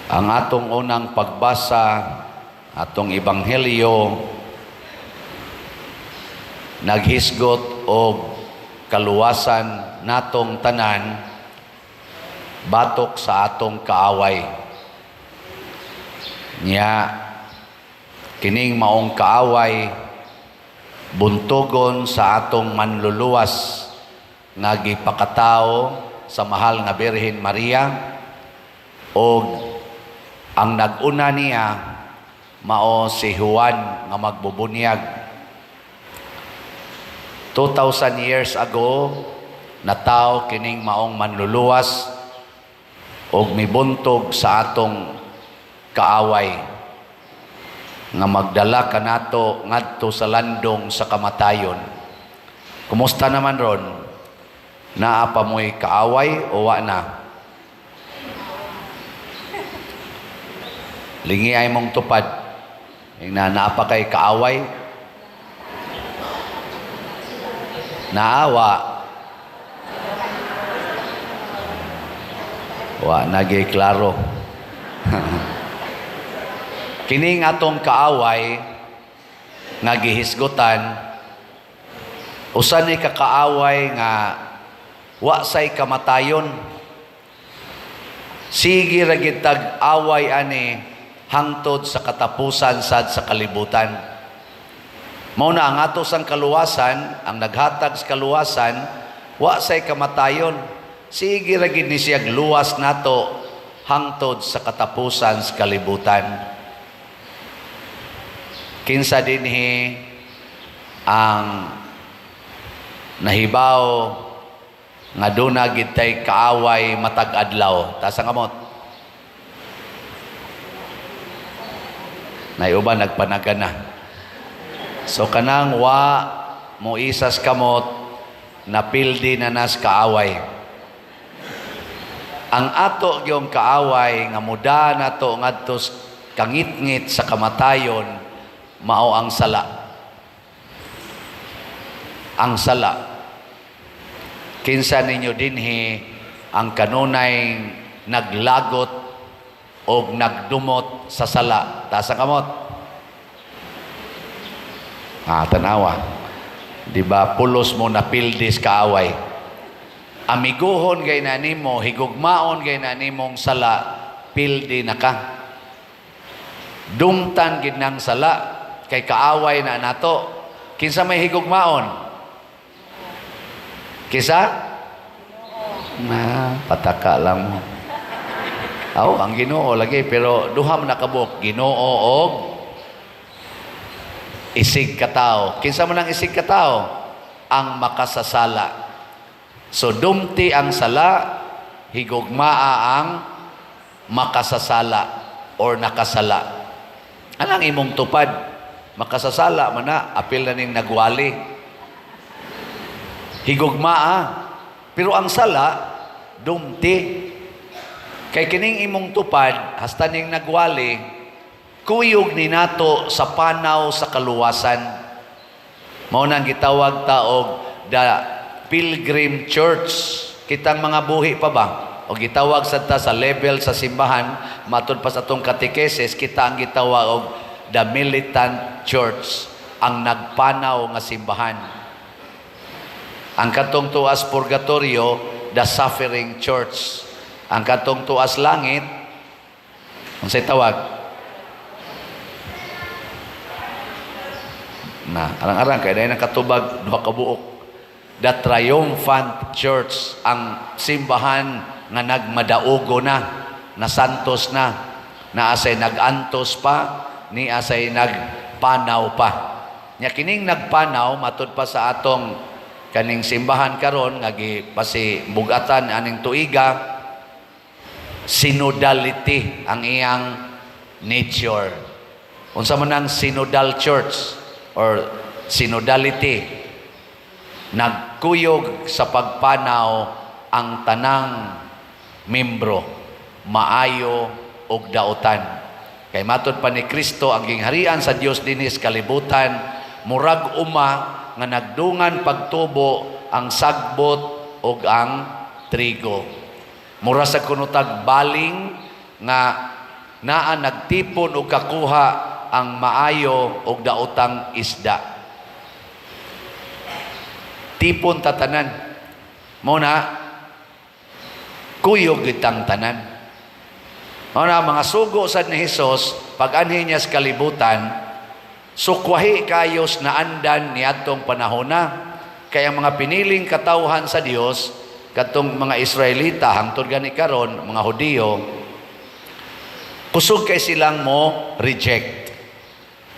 Ang atong unang pagbasa, atong ebanghelyo, naghisgot og kaluwasan natong tanan batok sa atong kaaway. Nya kining maong kaaway buntogon sa atong manluluwas nga gipakatao sa mahal nga Birhen Maria, og ang nag-una niya mao si Juan nga magbubunyag. 2,000 years ago nataw kining maong manluluwas og mibuntog sa atong kaaway nga magdala kanato ngadto sa landong sa kamatayon. Kumusta naman ron? Naa pa mo'y kaaway o wa na? Lingi ay mong tupad. Naa pa kay kaaway? Naawa. Wa nagay klaro. Kining atong kaaway nga gihisgutan, usa ni kakaaway nga wa say kamatayon. Sige ra gid tag away ani hangtod sa katapusan sad sa kalibutan. Mao na ang ato sang kaluwasan, ang naghatag sa kaluwasan, wa say kamatayon. Sige ra gid ni siya luwas nato hangtod sa katapusan sa kalibutan. Kinsa dinhi ang nahibaw nga duna gid tay kaaway matag adlaw? Tasa kamot. Nayuban nagpanagan na. So kanang wa mo isas kamot napildi na nas kaaway. Ang ato gyung kaaway nga muda nato ngadto kangit-ngit sa kamatayon mao ang sala. Ang sala. Kinsa ninyo dinhi ang kanunay naglagot o nagdumot sa sala? Tasa kamot. Tanawa. Diba pulos mo napildis kaaway. Amiguhon gay na nimo, higugmaon gay na nimong sala, pildi na ka. Dumtan gid nang sala kay kaaway na nato. Kinsa may higugmaon? Kisa? Pataka lang mo. Ang Ginoo lagi, pero duha man nakabuk, Ginoo og isig katao. Kinsa man ang isig katao? Ang makasasala. So dumti ang sala, higugmaa ang makasasala or nakasala. Anang imong tupad? Makasasala man na, apil na ning nagwali. Higugmaa. Pero ang sala, dumti. Kay kining imong tupad, hasta ning nagwali, kuyog ni nato sa panaw sa kaluwasan. Mao nang gitawag ta og the Pilgrim Church. Kitang mga buhi pa ba? O gitawag sa level sa simbahan, matod pa sa atong katekesis, kita ang gitawag og the Militant Church, ang nagpanaw nga simbahan. Ang katong tuas purgatorio, the Suffering Church. Ang katong tuas langit, unsay tawag? Arang-arang kay dahil nakatubag duha ka buok. The Triumphant Church, ang simbahan nga nagmadaugo na santos na asay nagantos pa, ni asay nagpanaw pa. Nya kining nagpanaw matud pa sa atong kaning simbahan karon nga gipasibugatan aning tuiga, synodality ang iyang nature. Unsa man ang synodal church or synodality? Nagkuyog sa pagpanaw ang tanang membro, maayo og daotan. Kay matod pa ni Kristo, ang gingharian sa Dios dinis kalibutan, murag uma nga nagdungan pagtubo ang sagbot ug ang trigo. Mura sa kunutag baling nga naa nagtipon og kakuha ang maayo og daotang isda. Tipon tatanan. Muna, kuyog itang tanan. Muna, mga sugo sad ni Hesus, pag anhin niya sa kalibutan, sukwahi kayos na andan ni atong panahona. Kaya mga piniling katawhan sa Dios, katong mga Israelita, hangtod gani karon, mga Hudiyo, kusog kay silang mo reject.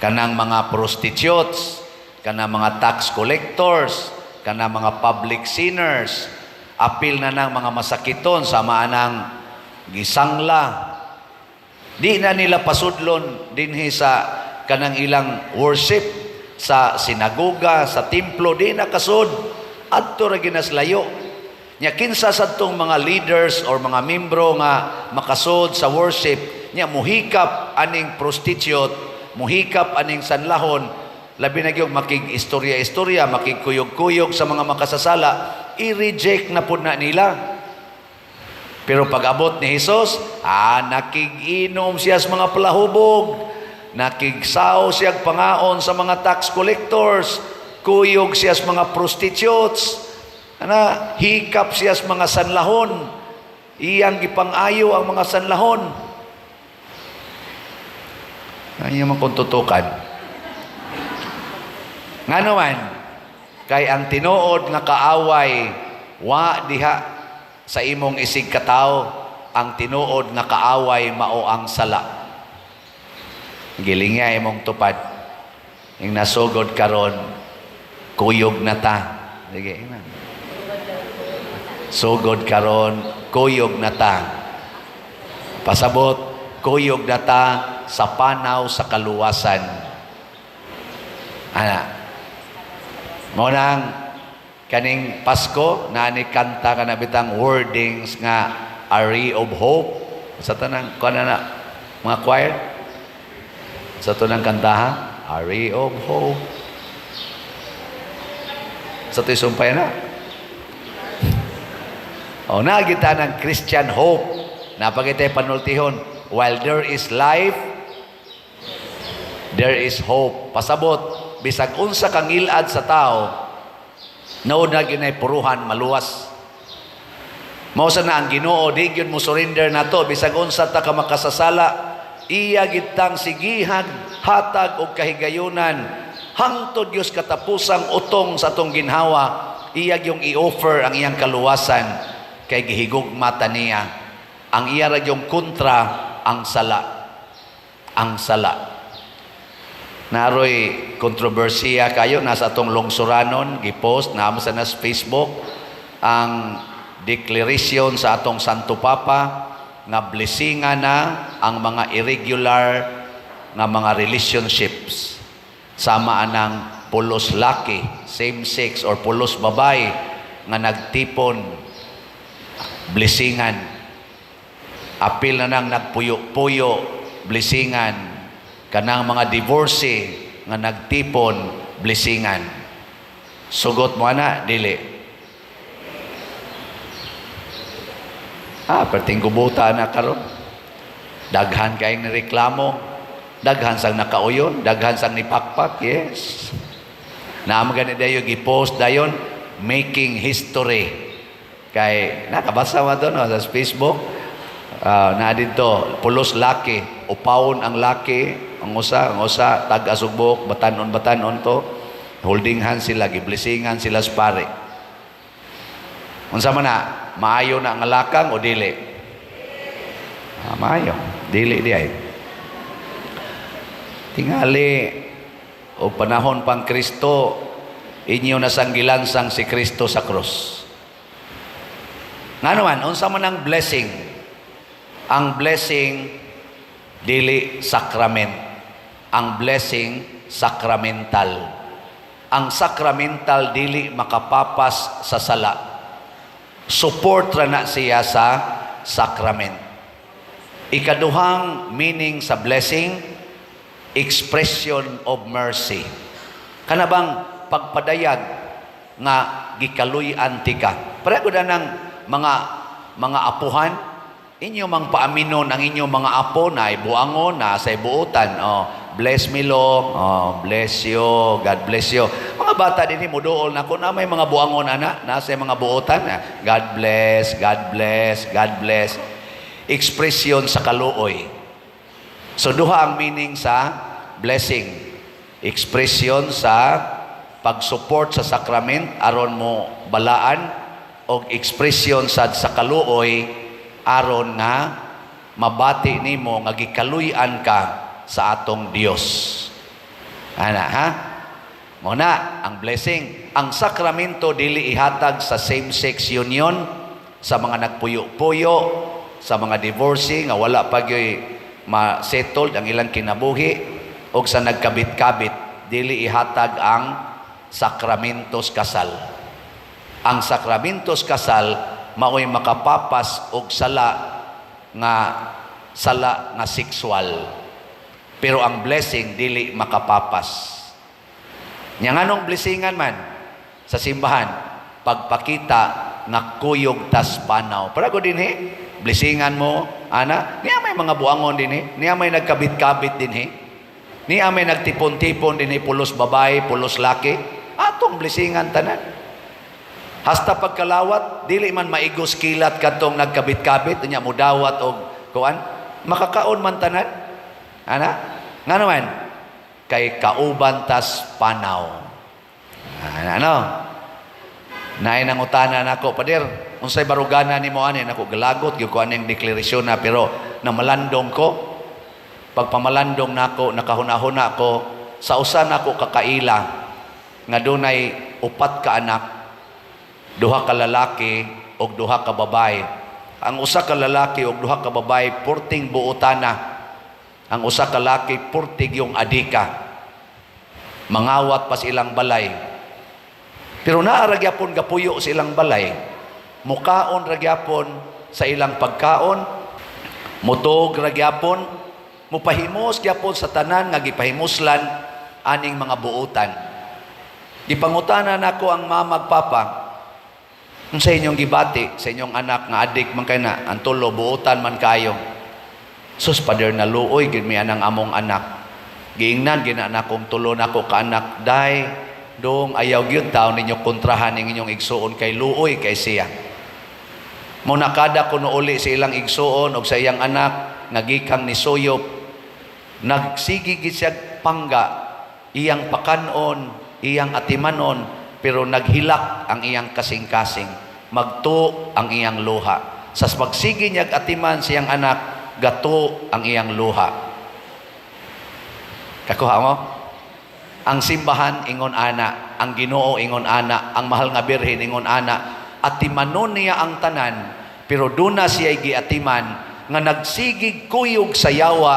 Kanang mga prostitutes, kanang mga tax collectors, kanang mga public sinners, apil na ng mga masakiton, sama ng gisangla. Di na nila pasudlon dinhi sa kanang ilang worship sa sinagoga, sa templo, di na kasud. Adto ra ginaslayo. Nya kinsa sa tong mga leaders or mga membro nga makasud sa worship, nya muhikap aning prostitute, muhikap aning sanlahon, labi na gyud makig-istorya-istorya, makigkuyog-kuyog sa mga makasasala, i-reject na pud na nila. Pero pag-abot ni Hesus, nakig-inom siya sa mga palahubog, nakigsaw siya pangaon sa mga tax collectors, kuyog siya sa mga prostitutes, hikap siya sa mga sanlahon, iyang gipang-ayo ang mga sanlahon. Kanya man kung tutukan. Nga naman, kay ang tinuod nga kaaway, wa diha sa imong isig kataw, ang tinuod nga kaaway mao ang sala. Gilingya imong tupad. Yung nasugod karon, kuyog na ta. Sige, sugod karon, kuyog na ta. Pasabot, kuyog na ta sa panaw sa kaluwasan. Monang kaning Pasko, nani kanta ka na bitang wordings nga a ray of hope. Sa tanang, mga choir? Sa tanang kantaha, a ray of hope. Sa ito'y sumpay na. Nagita ng Christian hope. Napagitay panultihon, while there is life, there is hope. Pasabot, bisag unsa kang ilad sa tao, naon na ginay puruhan maluwas. Mao na ang Ginoo, di gyud mo surrender nato bisag unsa ta ka makasasala, iya gitang sigihan, hatag og kahigayunan hangtod Dios katapusang utong sa atong ginhawa. Iya yung i-offer ang iyang kaluwasan kay gihigugma ta niya. Ang iya ra yung kontra ang sala. Ang sala. Naroy kontrobersiya kayo, nasa atong lungsuranon, gipost, naamo sa nas Facebook, ang declaration sa atong Santo Papa, nga blessingan na ang mga irregular nga mga relationships. Sama anang pulos laki, same-sex, or pulos babay, nga nagtipon, blessingan. Apil na nang nagpuyo-puyo, blessingan. Kanang mga divorcee nga nagtipon, blessingan. Sugot mo na, dili. Perting gubuta na karon. Daghan kayong nireklamo, daghan sang nakauyon, daghan sang nipakpak, yes. Naamagan ni dayo, gipost dayon, making history. Kay, nakabasa mo doon sa Facebook, na dito, pulos laki, upawon ang laki, ang usa, tag-asubok, batanon to, holding hands sila, giblisingan sila sa pare. Unsa man na, maayo na ang lakang o dili? Maayo, dili di ay. Tingali, o panahon pang Kristo, inyo nasanggilansang si Kristo sa krus. Nga naman, unsa man ang blessing? Ang blessing, dili sakrament. Ang blessing, sakramental. Ang sakramental, dili makapapas sa sala. Support ra na siya sa sakrament. Ikaduhang meaning sa blessing, expression of mercy. Kanabang pagpadayag nga gikaluy-an ti ka. Pareho na ng mga apuhan, inyo mang paaminon ang inyong mga apo na ibuangon na sa ibuutan. Oh, bless me Lord. Oh, bless you. God bless you. Mga bata din mo dool na kung na may mga buangon ana na sa mga buutan. God bless, God bless, God bless. Ekspresyon sa kaluoy. So duha ang meaning sa blessing. Ekspresyon sa pag-support sa sakrament aron mo balaan o ekspresyon sa kaluoy aron nga mabati nimo nga gikaluy-an ka sa atong Dios. Ana ha? Muna ang blessing. Ang sakramento dili ihatag sa same-sex union, sa mga nagpuyo-puyo, sa mga divorcee nga wala pa gyoy ma-settled ang ilang kinabuhi, o sa nagkabit-kabit. Dili ihatag ang sakramentos kasal. Ang sakramentos kasal mao'y makapapas og sala nga sexual. Pero ang blessing dili makapapas. Nya nganong blessingan man sa simbahan pagpakita nga kuyog tas panaw. Para ko dinhi, blessingan mo ana, niya may mga buangon dinhi, niya may nagkabit-kabit dinhi. Niya may nagtipon-tipon dinhi pulos babae, pulos laki. Atong blessingan tanan. Hasta pagkalawat, dili man maigos kilat kadtong nagkabit-kabit, nya mo dawat og kuan, makakaon man tanan. Ana? Nga naman, kay kauban tas panaw. Ano? Naay nang utana nako, pader, unsay barugana nimo ani nako galagot gyud ko aning deklarasyon na pero namalandong ko. Pagpamalandong nako, nakahuna-huna ko sa usa nako kakaila nga dunay 4 ka anak. 2 ka lalaki o 2 ka babae. Ang usa ka lalaki o 2 ka babae, purting buutana. Ang usa ka lalaki, purtig yung adika. Mangawat pa silang balay. Pero naaragyapon gapuyo sa ilang balay. Mukaon ragyapon sa ilang pagkaon. Mutog ragyapon. Mupahimos gyapon sa tanan nga gipahimuslan aning mga buutan. Gipangutana nako ang mama papa, sa inyong gibati, sa inyong anak nga adik man kay na, ang tulo, buutan man kayo. Sus, pader na luoy, gin mi anang among anak. Giingnan, ginanak kong tulo na ko kaanak, day, dong ayaw gyud taon ninyo kontrahan ng inyong igsuon kay luoy kay siya. Muna kada kuno uli sa ilang igsuon o sa iyang anak, nagikang ni Soyop, nagsigigit siya pangga, iyang pakanon, iyang atimanon, pero naghilak ang iyang kasing-kasing. Magto ang iyang luha. Sa pagsigi niyag atiman siyang anak, gato ang iyang luha. Kakuha mo? Ang simbahan ingon ana, ang Ginoo ingon ana, ang mahal nga birhen ingon ana, atimanon niya ang tanan, pero duna siya giatiman nga nagsigig kuyog sa yawa,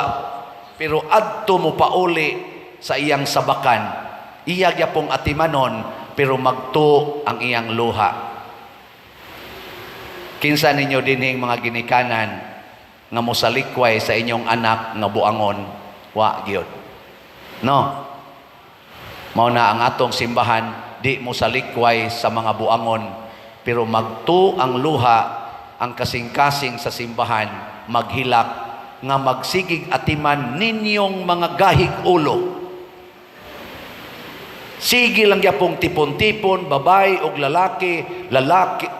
pero adto mo pauli sa iyang sabakan. Iya gyapong atimanon, pero magto ang iyang luha. Kinsa ninyo dinhing mga ginikanan nga mosalikway sa inyong anak nga buangon, wa gyud. No. Mao na ang atong simbahan, di mosalikway sa mga buangon, pero magto ang luha, ang kasing-kasing sa simbahan, maghilak nga magsigig atiman ninyong mga gahig ulo. Sige lang yapong tipon-tipon, babae og lalaki, lalaki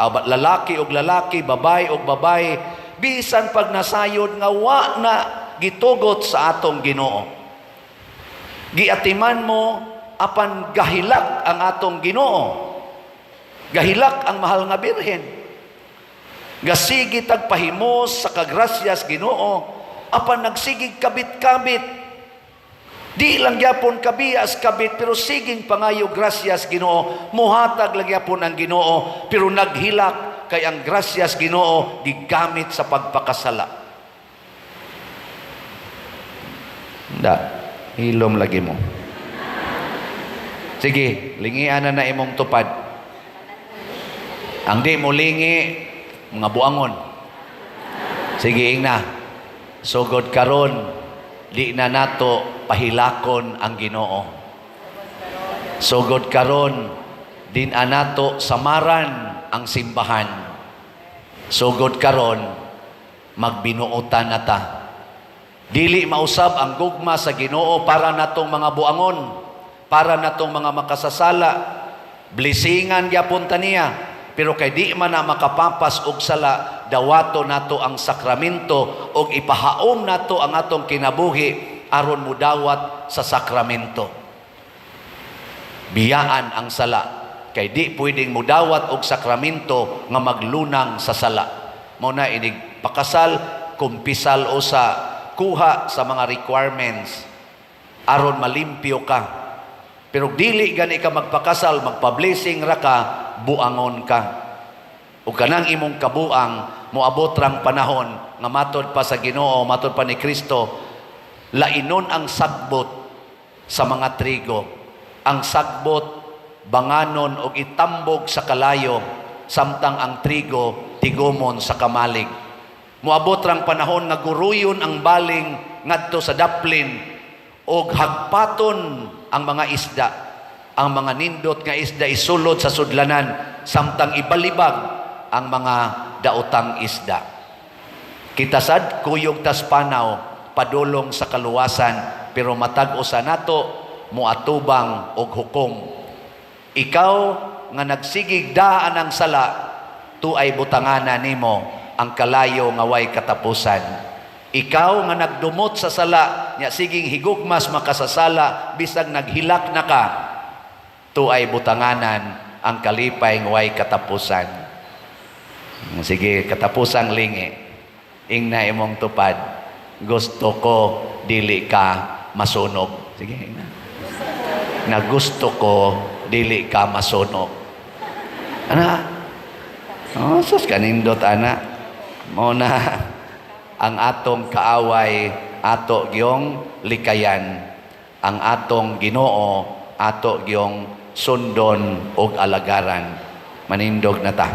og lalaki, babae og babae, bisan pag nasayod nga wa na gitugot sa atong Ginoo. Giatiman mo apan gahilak ang atong Ginoo. Gahilak ang mahal nga birhen. Gasigi tagpahimos sa kagrasyas Ginoo, apan nagsigig kabit-kabit. Di lang gyapon kabias kabit, pero siging pangayo grasyas Ginoo, muhatag lang gyapon ang Ginoo, pero naghilak kay ang grasyas Ginoo gigamit sa pagpakasala. Da, hilom lagi mo. Sige, lingian na imong tupad. Ang di mo lingi, mga buangon. Sige, ingna. Sugod karon, di na nato pahilakon ang Ginoo. Sugod karon, din anato samaran ang simbahan. Sugod karon, magbinuotan na ta. Dili mausab ang gugma sa Ginoo para natong mga buangon, para natong mga makasasala, blessingan gyapon ta niya. Pero kay di man na makapapas og sala, dawato nato ang sakramento og ipahaom nato ang atong kinabuhi aron mudawat sa sakramento. Biyaan ang sala, kay di pwedeng mudawat og sakramento nga maglunang sa sala. Muna inig pakasal, kumpisal o sa kuha sa mga requirements aron malimpyo ka. Pero dili gani ka magpakasal, magpa-blessing ra ka, buangon ka. O kanang imong kabuang moabot rang panahon nga matod pa sa Ginoo, matod pa ni Kristo, lainon ang sagbot sa mga trigo. Ang sagbot banganon og itambog sa kalayo, samtang ang trigo tigomon sa kamalig. Moabot rang panahon nga guruyon ang baling ngadto sa daplin og hagpaton ang mga isda. Ang mga nindot nga isda isulod sa sudlanan, samtang ibalibag ang mga daotang isda. Kita sad kuyog tas panaw padulong sa kaluwasan, pero matag-o sa nato moatubang og hukom. Ikaw nga nagsigig daan ang sala, tuay butangana nimo ang kalayo nga way katapusan. Ikaw nga nagdumot sa sala, nya siging higugmas makasasala, bisag naghilak na ka, tuay butanganan ang kalipay nga way katapusan. Sige, katapusang lingi. Ingna imong tupad, gusto ko dili ka masunog. Sige, ingna. Na gusto ko dili ka masunog. Ana? Oh, sus kanindot ana. Muna ang atong kaaway, ato gyong likayan. Ang atong Ginoo, ato gyong sundon og alagaran. Manindog na ta.